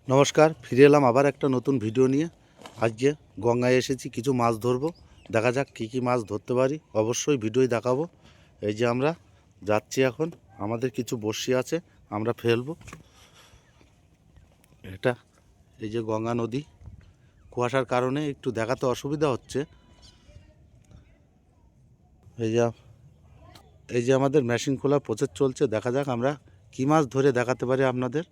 নমস্কার, ফিরে এলাম আবার একটা নতুন ভিডিও নিয়ে। আজকে গঙ্গায় এসেছি, কিছু মাছ ধরবো। দেখা যাক কী কী মাছ ধরতে পারি, অবশ্যই ভিডিওই দেখাবো। এই যে আমরা যাচ্ছি এখন, আমাদের কিছু বড়শি আছে, আমরা ফেলবো। এটা এই যে গঙ্গা নদী, কুয়াশার কারণে একটু দেখাতে অসুবিধা হচ্ছে। এই যে আমাদের মেশিন খোলা প্রসেস চলছে, দেখা যাক আমরা কী মাছ ধরে দেখাতে পারি আপনাদের।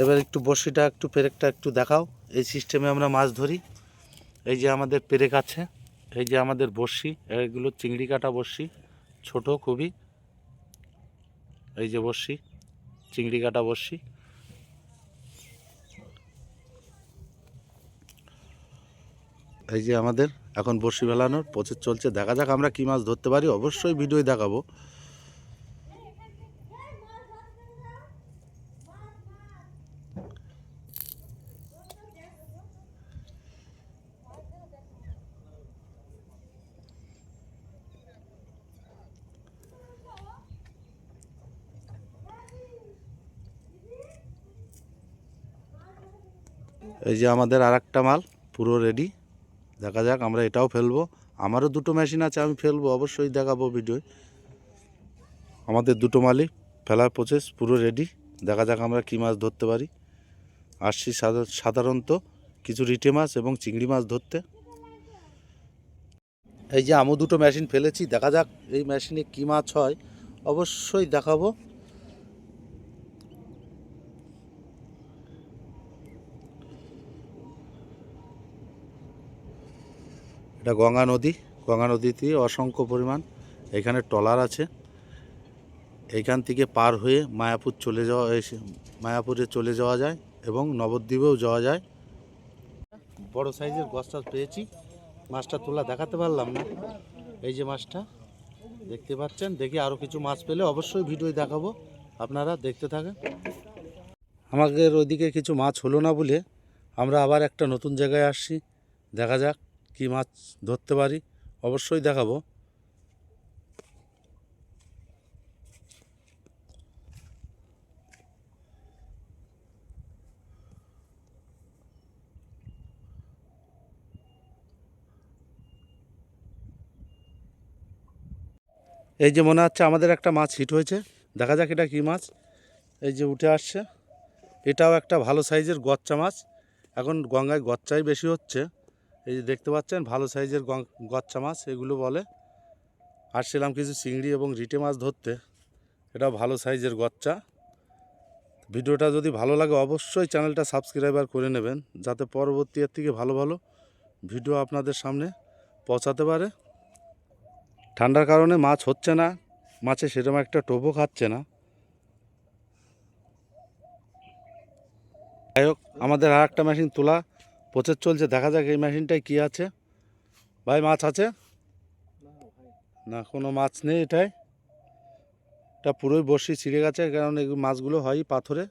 এবার একটু বড়শিটা একটু পেরেকটা একটু দেখাও। এই সিস্টেমে আমরা মাছ ধরি। এই যে আমাদের পেরেক আছে, এই যে আমাদের বড়শি, এগুলো চিংড়ি কাটা বড়শি, ছোট খুবই। এই যে বড়শি, চিংড়ি কাটা বড়শি। এই যে আমাদের এখন বড়শি ফেলানোর প্রসেস চলছে, দেখা যাক আমরা কী মাছ ধরতে পারি, অবশ্যই ভিডিওয় দেখাবো। এই যে আমাদের আর একটা মাল পুরো রেডি, দেখা যাক আমরা এটাও ফেলবো। আমারও দুটো মেশিন আছে, আমি ফেলবো, অবশ্যই দেখাবো ভিডিওয়। আমাদের দুটো মালই ফেলার প্রসেস পুরো রেডি, দেখা যাক আমরা কী মাছ ধরতে পারি। আসছি সাধারণত কিছু রিটে মাছ এবং চিংড়ি মাছ ধরতে। এই যে আমও দুটো মেশিন ফেলেছি, দেখা যাক এই মেশিনে কী মাছ হয়, অবশ্যই দেখাবো। এটা গঙ্গা নদী, গঙ্গা নদীতে অসংখ্য পরিমাণ এখানে ট্রলার আছে। এইখান থেকে পার হয়ে মায়াপুরে চলে যাওয়া যায় এবং নবদ্বীপেও যাওয়া যায়। বড় সাইজের গছটা পেয়েছি, মাছটা তোলা দেখাতে পারলাম না। এই যে মাছটা দেখতে পাচ্ছেন, দেখি আরও কিছু মাছ পেলে অবশ্যই ভিডিও দেখাবো, আপনারা দেখতে থাকেন। আমাদের ওইদিকে কিছু মাছ হলো না বলে আমরা আবার একটা নতুন জায়গায় আসছি, দেখা যাক কী মাছ ধরতে পারি, অবশ্যই দেখাবো। এই যে মনে হচ্ছে আমাদের একটা মাছ হিট হয়েছে, দেখা যাক এটা কী মাছ। এই যে উঠে আসছে, এটাও একটা ভালো সাইজের গচ্চা মাছ। এখন গঙ্গায় গচ্চাই বেশি হচ্ছে। এই যে দেখতে পাচ্ছেন ভালো সাইজের গচ্চা মাছ এগুলো বলে। আসছিলাম কিছু চিংড়ি এবং রিটে মাছ ধরতে, এটাও ভালো সাইজের গচ্চা। ভিডিওটা যদি ভালো লাগে অবশ্যই চ্যানেলটা সাবস্ক্রাইবার করে নেবেন, যাতে পরবর্তী এর থেকে ভালো ভালো ভিডিও আপনাদের সামনে পৌঁছাতে পারে। ঠান্ডার কারণে মাছ হচ্ছে না, মাছে সেরকম একটা টোপও খাচ্ছে না। যাই হোক, আমাদের আর একটা মেশিন তোলা প্রসেস চলছে, দেখা যাক এই মেশিনটায় কী আছে। ভাই মাছ আছে না? কোনো মাছ নেই। এটা পুরোই বড়শি ছিঁড়ে গেছে, কারণ এই মাছগুলো হয় পাথরে।